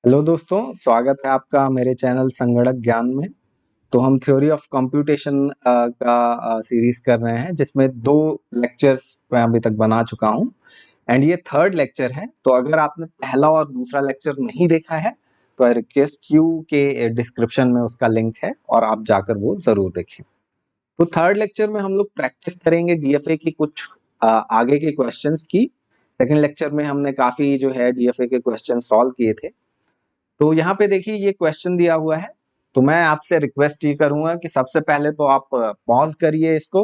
Hello दोस्तों, स्वागत है आपका मेरे चैनल संगणक ज्ञान में। तो हम थ्योरी ऑफ कंप्यूटेशन का सीरीज कर रहे हैं, जिसमें 2 लेक्चर्स मैं अभी तक बना चुका हूं एंड ये थर्ड लेक्चर है। तो अगर आपने पहला और दूसरा लेक्चर नहीं देखा है तो आई रिक्वेस्ट यू के डिस्क्रिप्शन में उसका लिंक है और आप जाकर वो जरूर देखें। तो थर्ड लेक्चर में हम लोग प्रैक्टिस करेंगे डीएफए की कुछ आगे के क्वेश्चंस की। सेकंड लेक्चर में हमने काफी जो है डीएफए के क्वेश्चन सॉल्व किए थे। तो यहाँ पे देखिए ये क्वेश्चन दिया हुआ है। तो मैं आपसे रिक्वेस्ट ये करूंगा कि सबसे पहले तो आप पॉज करिए इसको,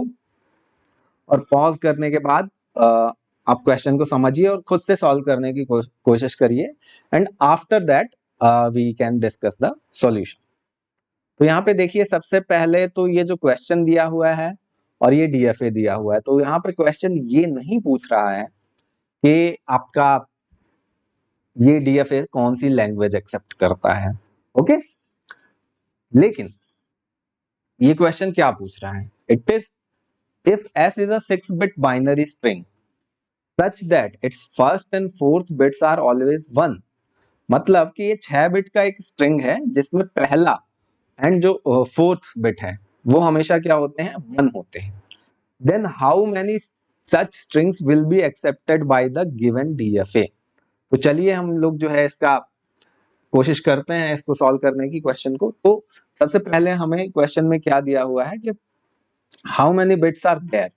और पॉज करने के बाद आप क्वेश्चन को समझिए और खुद से सॉल्व करने की कोशिश करिए and after that we can discuss the solution. तो यहाँ पे देखिए सबसे पहले तो ये जो क्वेश्चन दिया हुआ है और ये डीएफए दिया हुआ है, तो यहाँ पे क्वेश्चन ये नहीं पूछ रहा है कि आपका ये डीएफए कौन सी लैंग्वेज एक्सेप्ट करता है। ओके, लेकिन ये क्वेश्चन क्या पूछ रहा है? It is if s is a 6-bit binary string such that its first and fourth bits are always 1। मतलब कि ये 6 बिट का एक स्ट्रिंग है जिसमें पहला एंड जो फोर्थ बिट है वो हमेशा क्या होते हैं? 1 होते हैं। Then how many such strings will be accepted by the given DFA. तो चलिए हम लोग जो है इसका कोशिश करते हैं इसको सॉल्व करने की क्वेश्चन को। तो सबसे पहले हमें क्वेश्चन में क्या दिया हुआ है कि how many bits are there.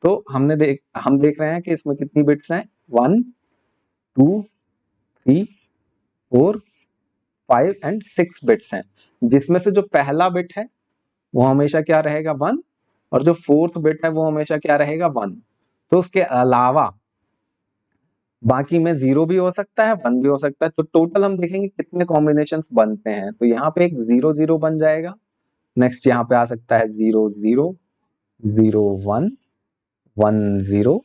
तो हम देख रहे हैं कि इसमें कितनी बिट्स हैं? 1, 2, 3, 4, 5 एंड 6 बिट्स हैं, जिसमें से जो पहला बिट है वो हमेशा क्या रहेगा? 1, और जो फोर्थ बिट है वो हमेशा क्या रहेगा? 1। तो उसके अलावा बाकी में 0 भी हो सकता है, 1 भी हो सकता है। तो टोटल हम देखेंगे कितने कॉम्बिनेशंस बनते हैं। तो यहाँ पे एक 0 0 बन जाएगा। नेक्स्ट यहाँ पे आ सकता है 0 0, 0 1, 1 0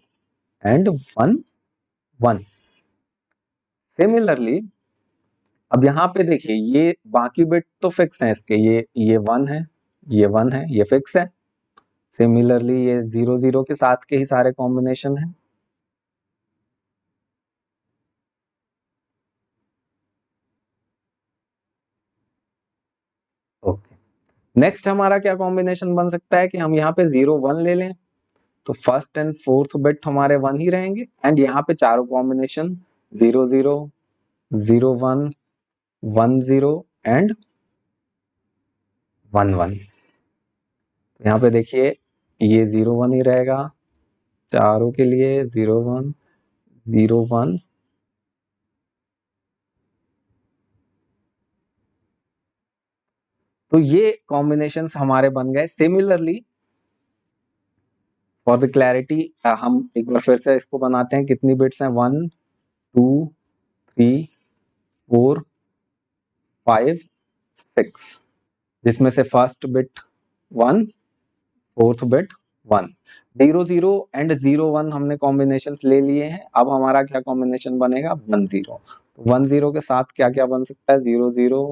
एंड 1 1। सिमिलरली अब यहाँ पे देखिए ये बाकी बिट तो फिक्स है इसके, ये 1 है, ये 1 है, ये फिक्स है। सिमिलरली ये 0 0 के साथ के ही सारे कॉम्बिनेशन है। ओके, नेक्स्ट हमारा क्या कॉम्बिनेशन बन सकता है कि हम यहाँ पे 0 1 ले लें, तो फर्स्ट एंड फोर्थ बिट हमारे 1 ही रहेंगे एंड यहाँ पे चारों कॉम्बिनेशन 0 0, 0 1, 1 0 एंड 1 1। यहाँ पे देखिए ये 0 1 ही रहेगा चारों के लिए, 0 1, 0 1। तो ये कॉम्बिनेशंस हमारे बन गए। सिमिलरली फॉर द क्लैरिटी हम एक बार फिर से इसको बनाते हैं। कितनी बिट्स हैं? 1 2 3 4 5 6, जिसमें से first bit 1, fourth bit 1। 0 0 and 0 1 हमने कॉम्बिनेशंस ले लिए हैं। अब हमारा क्या कॉम्बिनेशन बनेगा? 1 0। 1 0 के साथ क्या क्या बन सकता है? 0 0,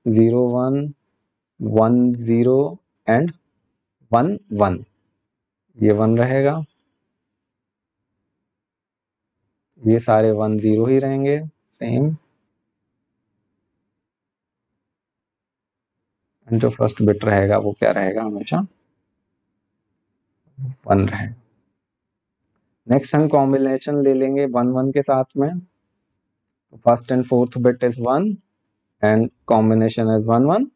0 1, 1 0 एंड 1 1। ये 1 रहेगा, ये सारे 1 0 ही रहेंगे सेम। एंड जो फर्स्ट बिट रहेगा वो क्या रहेगा? हमेशा 1 रहेगा। नेक्स्ट हम कॉम्बिनेशन ले लेंगे 1 1 के साथ में। First and fourth bit is 1 and combination is 1 1।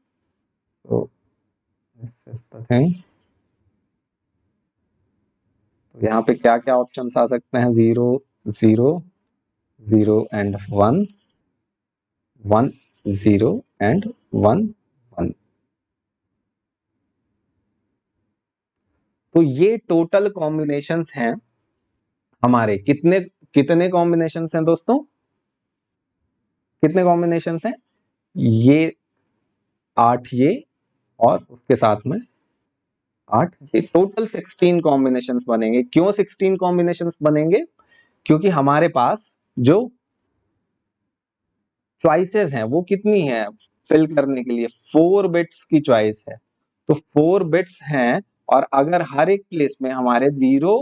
तो दिस इज द थिंग। तो यहाँ पे क्या क्या ऑप्शंस आ सकते हैं? 0 0, 0 एंड 1, 1 0 एंड 1 1। तो ये टोटल कॉम्बिनेशंस हैं हमारे। कितने कितने कॉम्बिनेशंस हैं दोस्तों? कितने कॉम्बिनेशंस हैं? ये 8 ये और उसके साथ में 8, ये टोटल 16 कॉम्बिनेशंस बनेंगे। क्यों 16 कॉम्बिनेशंस बनेंगे? क्योंकि हमारे पास जो चॉइसेस हैं वो कितनी है फिल करने के लिए? 4 बिट्स की चॉइस है। तो 4 बिट्स हैं और अगर हर एक प्लेस में हमारे 0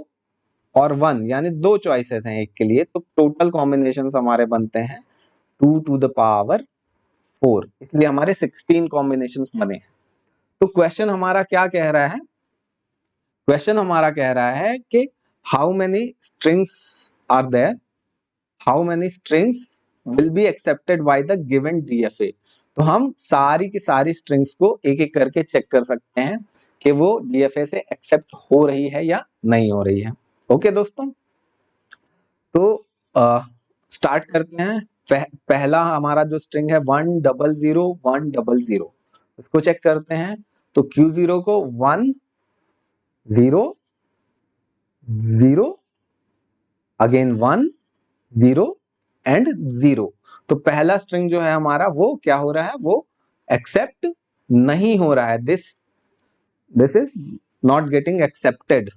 और 1 यानी 2 चॉइसेस हैं एक के लिए, तो टोटल कॉम्बिनेशंस हमारे बनते हैं 2 टू द पावर 4, इसलिए हमारे 16 कॉम्बिनेशंस बने हैं। तो क्वेश्चन हमारा क्या कह रहा है? क्वेश्चन हमारा कह रहा है कि how many strings are there, how many strings will be accepted by the given DFA. तो हम सारी की सारी स्ट्रिंग्स को एक एक करके चेक कर सकते हैं कि वो डीएफए से एक्सेप्ट हो रही है या नहीं हो रही है। ओके दोस्तों, तो स्टार्ट करते हैं। पहला हमारा जो स्ट्रिंग है 100 100, इसको चेक करते हैं। तो Q0 को 1 0 0, अगेन 1 0 एंड 0। तो पहला स्ट्रिंग जो है हमारा वो क्या हो रहा है, वो एक्सेप्ट नहीं हो रहा है। This is not getting accepted.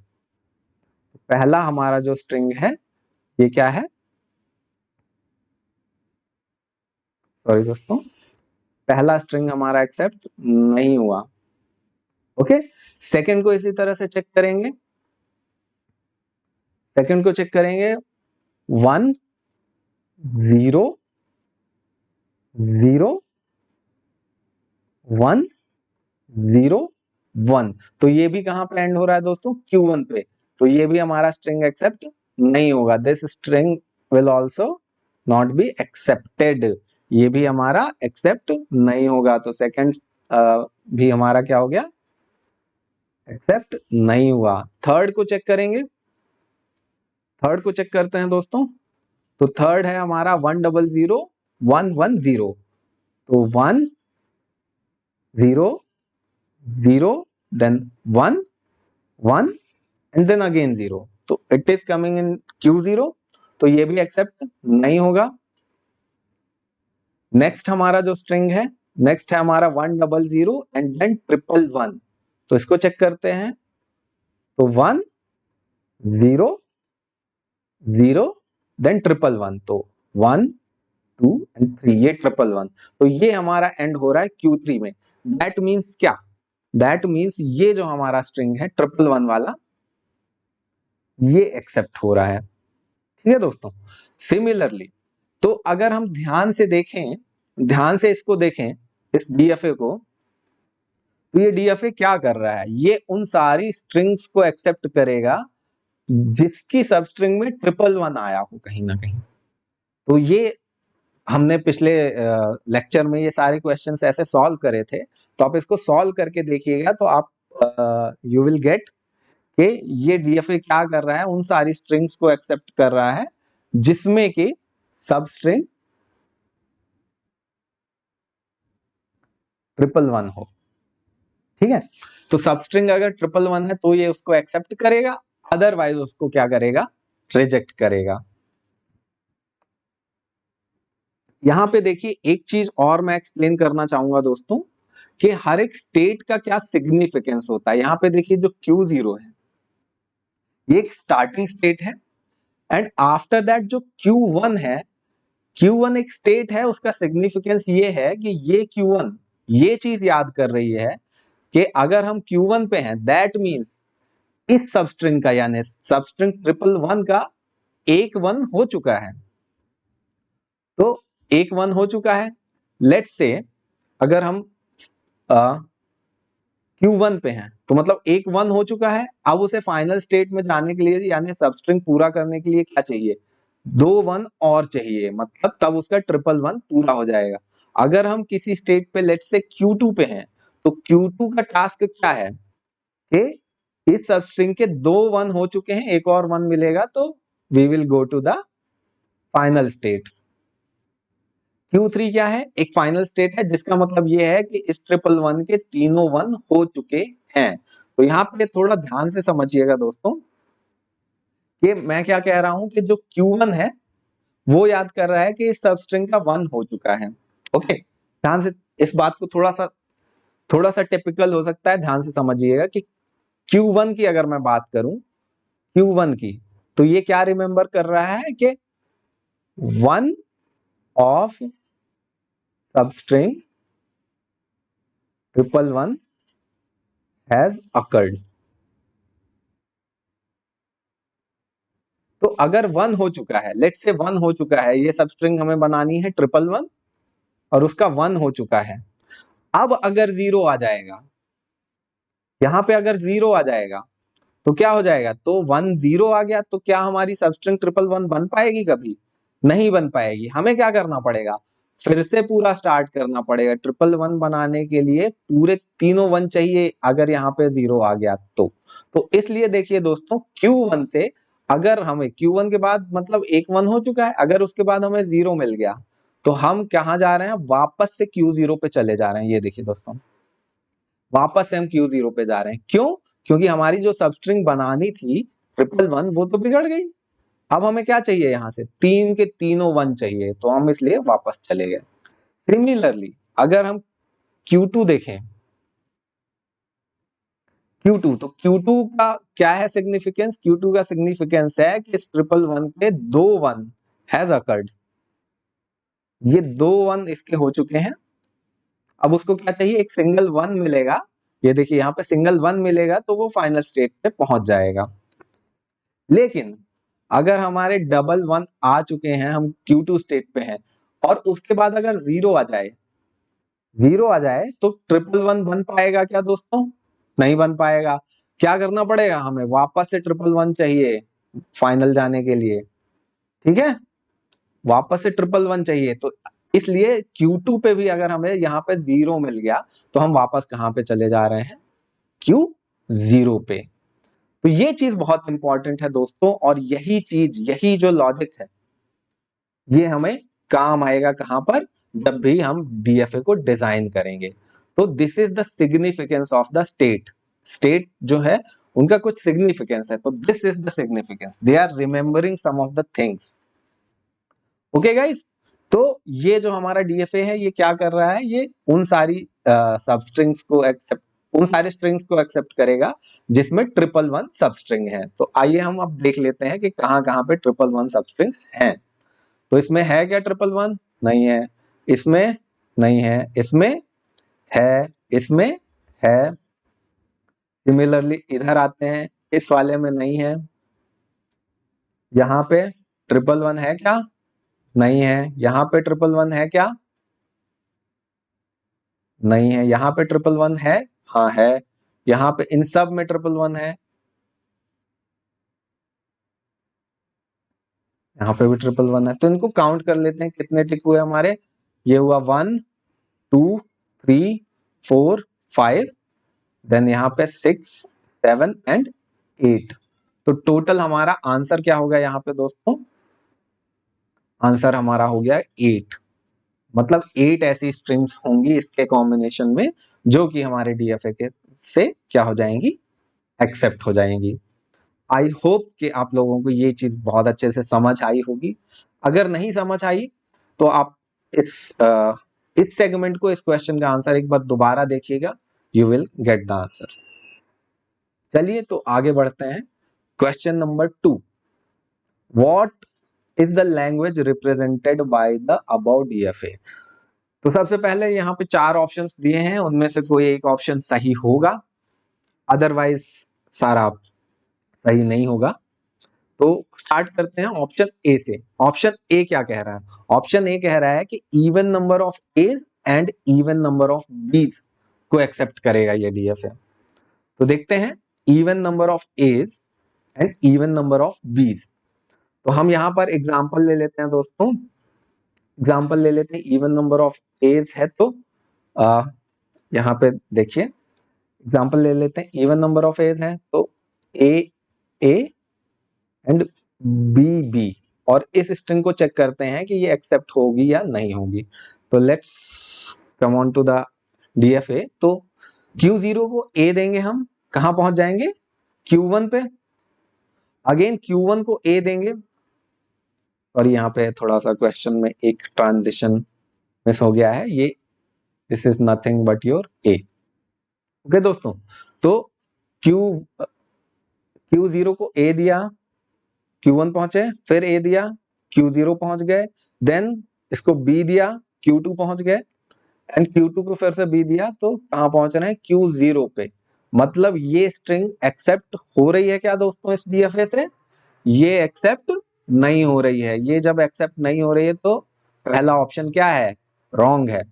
पहला हमारा जो स्ट्रिंग है ये क्या है, सॉरी दोस्तों, पहला स्ट्रिंग हमारा एक्सेप्ट नहीं हुआ। ओके, सेकंड को इसी तरह से चेक करेंगे। सेकंड को चेक करेंगे 1 0 0 1 0 1। तो ये भी कहां पे एंड हो रहा है दोस्तों, Q1 पे। तो ये भी हमारा स्ट्रिंग एक्सेप्ट नहीं होगा। This string will also not be accepted. ये भी हमारा एक्सेप्ट नहीं होगा। तो सेकंड भी हमारा क्या हो गया, एक्सेप्ट नहीं हुआ। थर्ड को चेक करेंगे। थर्ड को चेक करते हैं दोस्तों। तो थर्ड है हमारा 100 110। तो 1 0 0 देन 1 1 एंड देन अगेन 0। तो it is coming in Q0, तो ये भी एक्सेप्ट नहीं होगा। नेक्स्ट हमारा जो स्ट्रिंग है, नेक्स्ट है हमारा 100 एंड देन 111। तो इसको चेक करते हैं। तो 1 0 0 देन 111। तो 1 2 एंड 3, ये 111। तो ये हमारा एंड हो रहा है Q3 में। दैट मीन्स क्या, दैट मीन्स ये जो हमारा स्ट्रिंग है 111 वाला, ये एक्सेप्ट हो रहा है। ठीक है दोस्तों। सिमिलरली, तो अगर हम ध्यान से देखें, ध्यान से इसको देखें, इस डीएफए को, तो ये डीएफए क्या कर रहा है, ये उन सारी स्ट्रिंग्स को एक्सेप्ट करेगा जिसकी सब स्ट्रिंग में 111 आया हो कहीं ना कहीं। तो ये हमने पिछले लेक्चर में ये सारे क्वेश्चंस ऐसे सॉल्व करे थे। तो आप इसको सॉल्व करके देखिएगा तो आप यू विल गेट कि ये डीएफए क्या कर रहा है, उन सारी स्ट्रिंग्स को एक्सेप्ट कर रहा है जिसमें कि सब स्ट्रिंग 111 हो। ठीक है, तो सब स्ट्रिंग अगर 111 है तो ये उसको एक्सेप्ट करेगा, अदरवाइज उसको क्या करेगा, रिजेक्ट करेगा। यहां पे देखिए एक चीज और मैं एक्सप्लेन करना चाहूंगा दोस्तों, कि हर एक स्टेट का क्या सिग्निफिकेंस होता है। यहां पे देखिए जो Q0 है ये एक स्टार्टिंग स्टेट है, एंड आफ्टर दैट जो Q1 है, Q1 एक स्टेट है, उसका सिग्निफिकेंस ये है कि ये Q1 ये चीज याद कर रही है कि अगर हम Q1 पे हैं दैट मींस इस सबस्ट्रिंग का, यानी सबस्ट्रिंग 111 का एक वन हो चुका है। तो एक वन हो चुका है, लेट्स से अगर हम Q1 पे हैं तो मतलब एक वन हो चुका है। अब उसे फाइनल स्टेट में जाने के लिए, यानी सबस्ट्रिंग पूरा करने के लिए क्या चाहिए, दो वन और चाहिए, मतलब तब उसका 111 पूरा हो जाएगा। अगर हम किसी स्टेट पे लेट्स से Q2 पे हैं तो Q2 का टास्क क्या है कि इस सबस्ट्रिंग के दो वन हो चुके हैं, एक और वन मिलेगा तो we will go to the final state. Q3 क्या है, एक फाइनल स्टेट है, जिसका मतलब ये है कि इस 111 के तीनों वन हो चुके हैं। तो यहाँ पे थोड़ा ध्यान से समझिएगा दोस्तों कि मैं क्या कह रहा हूं, कि जो Q1 है वो याद कर रहा है कि इस सबस्ट्रिंग का वन हो चुका है। ओके, ध्यान से इस बात को थोड़ा सा टिपिकल हो सकता है, ध्यान से समझिएगा कि Q1 की अगर मैं बात करूं, Q1 की, तो ये क्या रिमेंबर कर रहा है कि one of substring 111 has occurred. तो अगर वन हो चुका है, लेट से वन हो चुका है, ये सबस्ट्रिंग हमें बनानी है 111, और उसका 1 हो चुका है। अब अगर 0 आ जाएगा, यहाँ पे अगर 0 आ जाएगा तो क्या हो जाएगा, तो 1 0 आ गया तो क्या हमारी सबस्ट्रिंग 111 बन पाएगी? कभी नहीं बन पाएगी। हमें क्या करना पड़ेगा, फिर से पूरा स्टार्ट करना पड़ेगा। 111 बनाने के लिए पूरे तीनों 1 चाहिए, अगर यहाँ पे 0 आ गया तो इसलिए देखिए दोस्तों, Q1 से अगर हमें Q1 के बाद मतलब एक 1 हो चुका है, अगर उसके बाद हमें 0 मिल गया तो हम कहाँ जा रहे हैं, वापस से Q0 पे चले जा रहे हैं। ये देखिए दोस्तों, वापस से हम Q0 पे जा रहे हैं। क्यों? क्योंकि हमारी जो सबस्ट्रिंग बनानी थी 111 वो तो बिगड़ गई। अब हमें क्या चाहिए, यहाँ से 3 के तीनों 1 चाहिए, तो हम इसलिए वापस चले गए। सिमिलरली अगर हम Q2 देखें, Q2 तो Q2 का क्या है सिग्निफिकेंस, Q2 का सिग्निफिकेंस है कि इस 111 पे 2 1 हैज अकर्ड। ये 2 1 इसके हो चुके हैं। अब उसको क्या चाहिए, एक सिंगल 1 मिलेगा। ये देखिए यहाँ पे सिंगल 1 मिलेगा तो वो फाइनल स्टेट पे पहुंच जाएगा। लेकिन अगर हमारे डबल 1 आ चुके हैं, हम Q2 स्टेट पे हैं, और उसके बाद अगर 0 आ जाए, 0 आ जाए तो 111 बन पाएगा क्या दोस्तों? नहीं बन पाएगा। क्या करना पड़ेगा, हमें वापस से 111 चाहिए फाइनल जाने के लिए। ठीक है, वापस से 111 चाहिए। तो इसलिए Q2 पे भी अगर हमें यहाँ पे 0 मिल गया तो हम वापस कहाँ पे चले जा रहे हैं, Q0 पे। तो ये चीज बहुत इंपॉर्टेंट है दोस्तों, और यही चीज, यही जो लॉजिक है, ये हमें काम आएगा कहां पर, जब भी हम डीएफए को डिजाइन करेंगे। तो this is the significance of the state. State जो है उनका कुछ सिग्निफिकेंस है, तो this is the significance, they are remembering some of the things. Okay guys, तो ये जो हमारा डीएफए है ये क्या कर रहा है, ये उन सारी सबस्ट्रिंग्स को एक्सेप्ट, उन सारे स्ट्रिंग्स को एक्सेप्ट करेगा जिसमें 111 सबस्ट्रिंग है। तो आइए हम अब देख लेते हैं कि कहां कहां पे 111 सबस्ट्रिंग्स हैं। तो इसमें है क्या 111? नहीं है। इसमें नहीं है। इसमें है। इसमें है। सिमिलरली इधर आते हैं, इस वाले में नहीं है। यहाँ पे 111 है क्या? नहीं है। यहाँ पे 111 है क्या? नहीं है। यहाँ पे 111 है? हाँ है। यहाँ पे इन सब में 111 है। यहाँ पे भी 111 है। तो इनको काउंट कर लेते हैं, कितने टिक हुए हमारे। ये हुआ 1 2 3 4 5, देन यहाँ पे 6 7 एंड 8। तो टोटल हमारा आंसर क्या होगा यहाँ पे दोस्तों, आंसर हमारा हो गया 8। मतलब 8 ऐसी स्ट्रिंग्स होंगी इसके कॉम्बिनेशन में जो कि हमारे डीएफए के से क्या हो जाएंगी, एक्सेप्ट हो जाएंगी। आई होप कि आप लोगों को ये चीज बहुत अच्छे से समझ आई होगी। अगर नहीं समझ आई तो आप इस इस सेगमेंट को, इस क्वेश्चन का आंसर एक बार दोबारा देखिएगा, you will get the answer. चलिए तो आगे बढ़ते हैं। Question number 2, what is the language represented by the above DFA. तो सबसे पहले यहाँ पे 4 ऑप्शंस दिए हैं, उनमें से कोई एक ऑप्शन सही होगा, अदरवाइज सारा सही नहीं होगा। तो स्टार्ट करते हैं ऑप्शन ए से। ऑप्शन ए क्या कह रहा है, ऑप्शन ए कह रहा है कि even number of as and even number of b's को एक्सेप्ट करेगा ये डीएफए। तो देखते हैं, even number of as and even number of बीज। तो हम यहाँ पर एग्जाम्पल ले लेते हैं दोस्तों, एग्जाम्पल ले लेते हैं। इवन नंबर ऑफ एज है तो यहाँ पे देखिए, एग्जाम्पल ले लेते हैं। इवन नंबर ऑफ एज है तो ए ए एंड बी बी, और इस स्ट्रिंग को चेक करते हैं कि ये एक्सेप्ट होगी या नहीं होगी। तो let's come on to the DFA. तो Q0 को ए देंगे, हम कहां पहुंच जाएंगे, Q1 पे। अगेन Q1 को ए देंगे, और यहाँ पे थोड़ा सा क्वेश्चन में एक ट्रांजिशन मिस हो गया है, ये this is nothing but your A. Okay दोस्तों, तो Q0 को ए दिया, Q1 पहुंचे, फिर ए दिया, Q0 पहुंच गए, देन इसको बी दिया, Q2 पहुंच गए, एंड Q2 को फिर से बी दिया, तो कहां पहुंच रहे हैं, Q0 पे। मतलब ये स्ट्रिंग एक्सेप्ट हो रही है क्या दोस्तों इस डीएफए से, ये एक्सेप्ट नहीं हो रही है। ये जब एक्सेप्ट नहीं हो रही है तो पहला ऑप्शन क्या है, रॉन्ग है।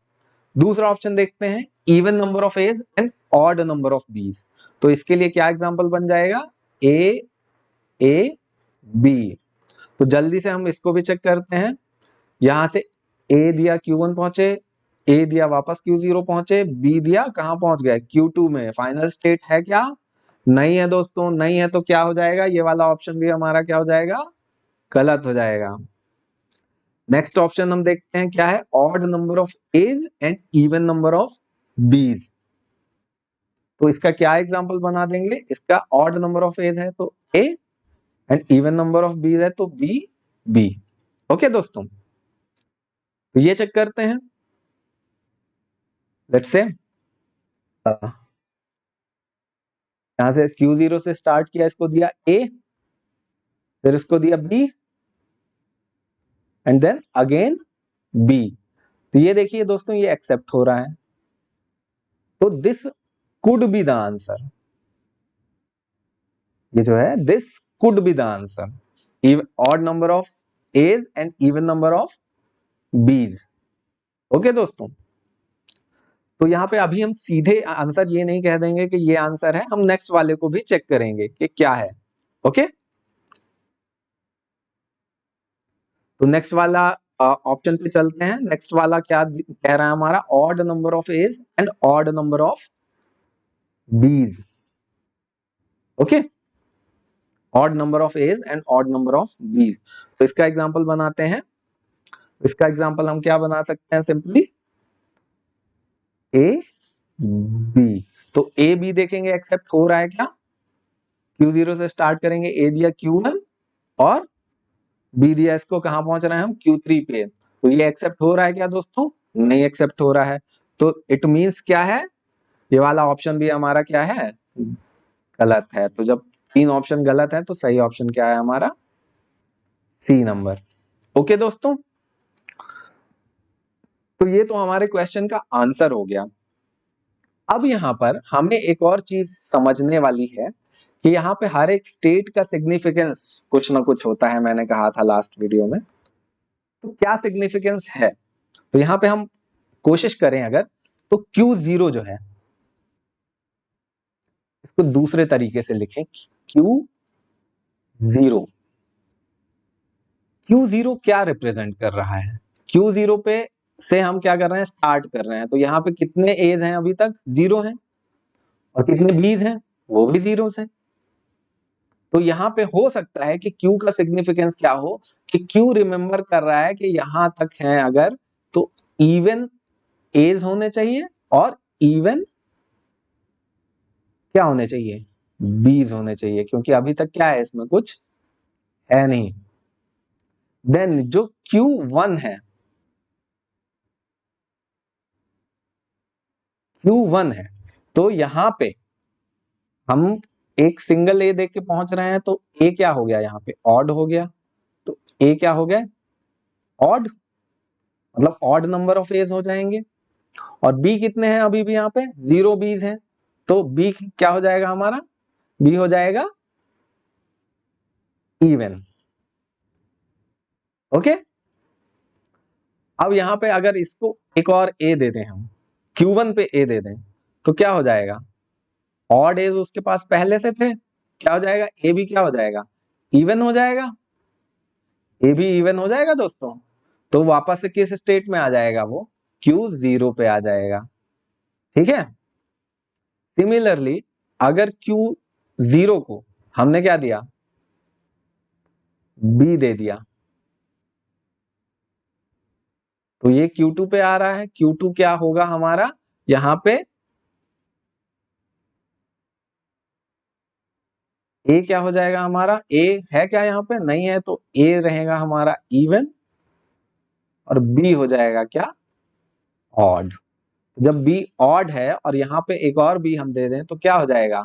दूसरा ऑप्शन देखते हैं, even number of as and odd number of बीज। तो इसके लिए क्या एग्जांपल बन जाएगा, ए बी। तो जल्दी से हम इसको भी चेक करते हैं। यहां से ए दिया Q1 पहुंचे, ए दिया वापस Q0 पहुंचे, बी दिया कहां पहुंच गए, Q2 में। फाइनल स्टेट है क्या, नहीं है दोस्तों, नहीं है। तो क्या हो जाएगा, ये वाला ऑप्शन भी हमारा क्या हो जाएगा, गलत हो जाएगा। नेक्स्ट ऑप्शन हम देखते हैं क्या है, odd number of as and even number of बीज। तो इसका क्या एग्जांपल बना देंगे, इसका ऑड नंबर ऑफ एज है तो A and even number of बीज है तो बी, बी। ओके दोस्तों, तो ये चेक करते हैं। लेट्स से यहां से Q0 से स्टार्ट किया, इसको दिया ए, फिर इसको दिया b and then again b. तो ये देखिए दोस्तों, ये एक्सेप्ट हो रहा है। तो this could be the answer. ये जो है this could be the answer, odd number of as and even number of बीज। ओके दोस्तों, तो यहाँ पे अभी हम सीधे आंसर ये नहीं कह देंगे कि ये आंसर है, हम नेक्स्ट वाले को भी चेक करेंगे कि क्या है। ओके, तो नेक्स्ट वाला ऑप्शन पे चलते हैं। नेक्स्ट वाला क्या कह रहा है हमारा, odd number of as and odd number of बीज। Okay, odd number of as and odd number of बीज। तो इसका एग्जांपल बनाते हैं। इसका एग्जांपल हम क्या बना सकते हैं, सिंपली ए बी। तो ए बी देखेंगे एक्सेप्ट हो रहा है क्या, Q0 से स्टार्ट करेंगे, ए दिया Q1 और बी दिया, इसको कहां पहुंच रहे हैं हम, Q3 पे। तो ये एक्सेप्ट हो रहा है क्या दोस्तों, नहीं एक्सेप्ट हो रहा है। तो इट मींस क्या है, ये वाला ऑप्शन भी हमारा क्या है, गलत है। तो जब तीन ऑप्शन गलत है तो सही ऑप्शन क्या है हमारा, सी नंबर। ओके दोस्तों, तो ये तो हमारे क्वेश्चन का आंसर हो गया। अब यहाँ पर हमें एक और चीज समझने वाली है कि यहाँ पे हर एक स्टेट का सिग्निफिकेंस कुछ ना कुछ होता है, मैंने कहा था लास्ट वीडियो में। तो क्या सिग्निफिकेंस है, तो यहाँ पे हम कोशिश करें अगर, तो Q0 जो है इसको दूसरे तरीके से लिखें, Q0। Q0 क्या रिप्रेजेंट कर रहा है, Q0 पे से हम क्या कर रहे हैं, स्टार्ट कर रहे हैं। तो यहाँ पे कितने एज हैं, अभी तक 0 हैं, और कितने बीज हैं, वो भी 0 हैं। तो यहाँ पे हो सकता है कि Q का सिग्निफिकेंस क्या हो, कि Q रिमेंबर कर रहा है कि यहां तक है अगर, तो इवन एज होने चाहिए और इवन क्या होने चाहिए, बीज होने चाहिए, क्योंकि अभी तक क्या है, इसमें कुछ है नहीं। देन जो Q1 है, Q1 है, तो यहां पे हम एक सिंगल ए देख के पहुंच रहे हैं, तो ए क्या हो गया, यहाँ पे ऑड हो गया। तो ए क्या हो गया, ऑड, मतलब ऑड नंबर ऑफ एज हो जाएंगे। और बी कितने हैं, अभी भी यहाँ पे 0 बीज हैं, तो बी क्या हो जाएगा हमारा, बी हो जाएगा इवन। ओके, अब यहाँ पे अगर इसको एक और ए दे दें हम, Q1 पे ए दे दें, तो क्या हो जाएगा, ऑड एज उसके पास पहले से थे, क्या हो जाएगा, ए भी क्या हो जाएगा, इवन हो जाएगा। ए भी इवन हो जाएगा दोस्तों, तो वापस से किस स्टेट में आ जाएगा, वो Q0 पे आ जाएगा। ठीक है, सिमिलरली अगर Q0 को हमने क्या दिया, बी दे दिया, तो ये Q2 पे आ रहा है। Q2 क्या होगा हमारा, यहां पे ए क्या हो जाएगा हमारा, ए है क्या यहाँ पे, नहीं है, तो ए रहेगा हमारा इवन और बी हो जाएगा क्या, ऑड। जब बी ऑड है और यहाँ पे एक और बी हम दे दें, तो क्या हो जाएगा,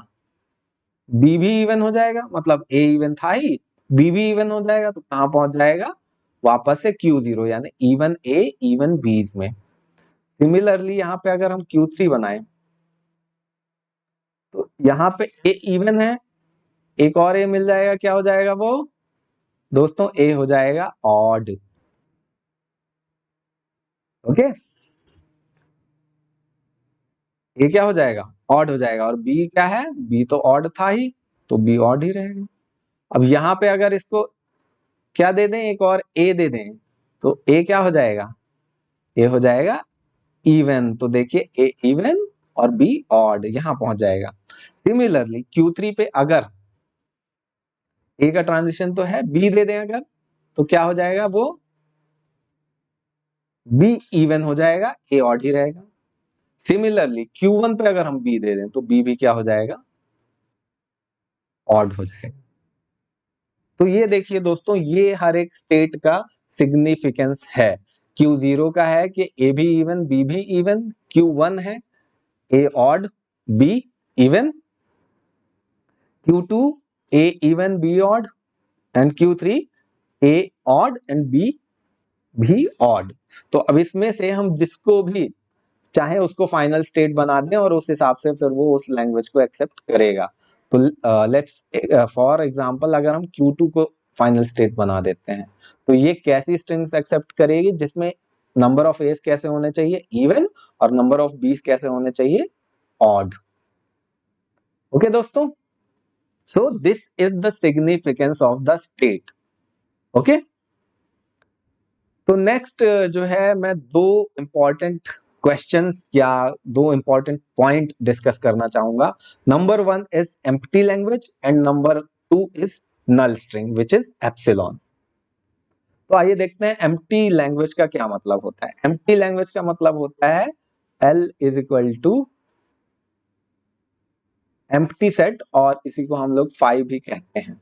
बी भी इवन हो जाएगा, मतलब ए इवन था ही, बी भी इवन हो जाएगा, तो कहां पहुंच जाएगा, वापस से Q0, यानी इवन ए इवन बीज में। सिमिलरली यहाँ पे अगर हम Q3 बनाए, तो यहाँ पे ए इवन है, एक और ए मिल जाएगा, क्या हो जाएगा वो दोस्तों, ए हो जाएगा ऑड। ओके, ए क्या हो जाएगा, ऑड हो जाएगा, और बी क्या है, बी तो ऑड था ही, तो बी ऑड ही रहेगा। अब यहाँ पे अगर इसको क्या दे दें, एक और ए दे दें, तो ए क्या हो जाएगा, ए हो जाएगा इवन। तो देखिए ए इवन और बी ऑड यहां पहुंच जाएगा। सिमिलरली Q3 पे अगर ए का ट्रांजिशन तो है, बी दे दें अगर, तो क्या हो जाएगा, वो बी इवन हो जाएगा, ए ऑड ही रहेगा। सिमिलरली Q1 पे अगर हम बी दे दें, तो बी भी क्या हो जाएगा, ऑड हो जाएगा। तो ये देखिए दोस्तों, ये हर एक स्टेट का सिग्निफिकेंस है। Q0 का है कि ए भी इवन, बी भी इवन। Q1 है A odd, B even. Q2 A even, B odd, and Q3 A odd and B भी ऑड। तो अब इसमें से हम जिसको भी चाहे उसको फाइनल स्टेट बना दें, और उस हिसाब से फिर वो उस लैंग्वेज को एक्सेप्ट करेगा। तो लेट्स फॉर एग्जांपल अगर हम Q2 को फाइनल स्टेट बना देते हैं, तो ये कैसी स्ट्रिंग्स एक्सेप्ट करेगी, जिसमें नंबर ऑफ एज कैसे होने चाहिए, इवन, और नंबर ऑफ बीस कैसे होने चाहिए, ऑड। ओके दोस्तों, so this is the significance of the state. Okay, तो नेक्स्ट जो है, मैं दो इंपॉर्टेंट क्वेश्चंस या दो इंपॉर्टेंट पॉइंट डिस्कस करना चाहूंगा। Number one is empty language and number two is null string which is epsilon. तो आइए देखते हैं एम्प्टी लैंग्वेज का क्या मतलब होता है। एम्प्टी लैंग्वेज का मतलब होता है L is equal to empty set, और इसी को हम लोग 5 भी कहते हैं।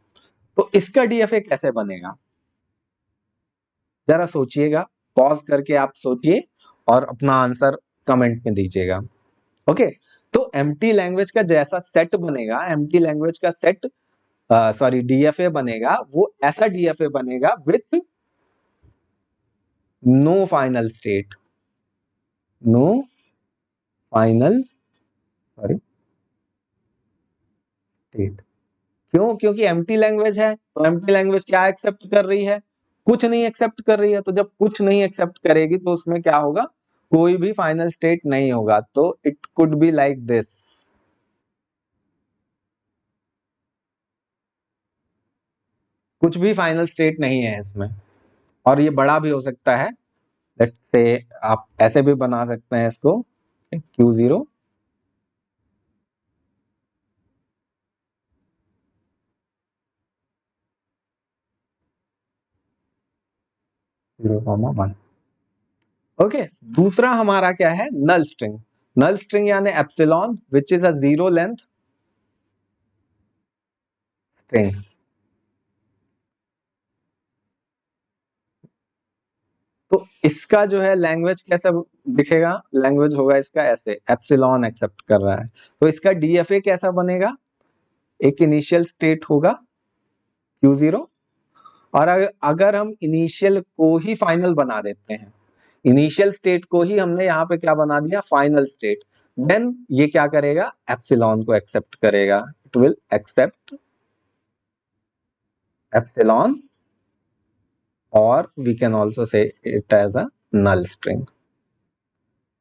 तो इसका डीएफए कैसे बनेगा, जरा सोचिएगा, पॉज करके आप सोचिए और अपना आंसर कमेंट में दीजिएगा। ओके, तो एम्प्टी लैंग्वेज का जैसा सेट बनेगा, एम्प्टी लैंग्वेज का सेट सॉरी डीएफए बनेगा, वो ऐसा डीएफए बनेगा with no final state, no final sorry state. क्यों, क्योंकि एम्प्टी लैंग्वेज है, तो एम्प्टी लैंग्वेज क्या एक्सेप्ट कर रही है, कुछ नहीं एक्सेप्ट कर रही है। तो जब कुछ नहीं एक्सेप्ट करेगी, तो उसमें क्या होगा, कोई भी फाइनल स्टेट नहीं होगा। तो it could be like this, कुछ भी फाइनल स्टेट नहीं है इसमें, और ये बड़ा भी हो सकता है। लेट्स से आप ऐसे भी बना सकते हैं इसको, Q0 0,1। ओके, दूसरा हमारा क्या है, नल स्ट्रिंग। नल स्ट्रिंग यानी epsilon which is a zero length string. तो इसका जो है लैंग्वेज कैसा दिखेगा, लैंग्वेज होगा इसका ऐसे, एप्सिलॉन एक्सेप्ट कर रहा है। तो इसका डीएफए कैसा बनेगा, एक इनिशियल स्टेट होगा Q0, और अगर हम इनिशियल को ही फाइनल बना देते हैं, इनिशियल स्टेट को ही हमने यहाँ पे क्या बना दिया, फाइनल स्टेट, देन ये क्या करेगा, एप्सिलॉन को एक्सेप्ट करेगा। इट विल एक्सेप्ट एप्सिलॉन, और we can also say it as a null string.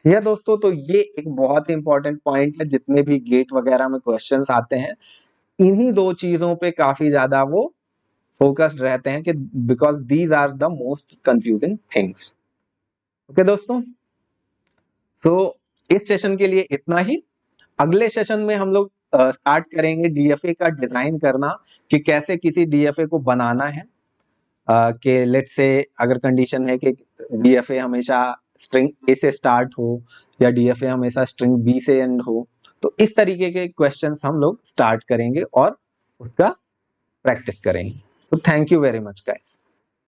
ठीक है दोस्तों, तो ये एक बहुत ही इंपॉर्टेंट पॉइंट है। जितने भी गेट वगैरह में क्वेश्चंस आते हैं, इन्हीं दो चीजों पे काफी ज्यादा वो फोकस्ड रहते हैं, कि because these are the most confusing things. Okay दोस्तों, सो इस सेशन के लिए इतना ही। अगले सेशन में हम लोग स्टार्ट करेंगे डीएफए का डिजाइन करना, कि कैसे किसी डीएफए को बनाना है। कि लेट्स से अगर कंडीशन है कि डीएफए हमेशा स्ट्रिंग ए से स्टार्ट हो, या डीएफए हमेशा स्ट्रिंग बी से एंड हो, तो इस तरीके के क्वेश्चंस हम लोग स्टार्ट करेंगे और उसका प्रैक्टिस करेंगे। तो thank you very much guys.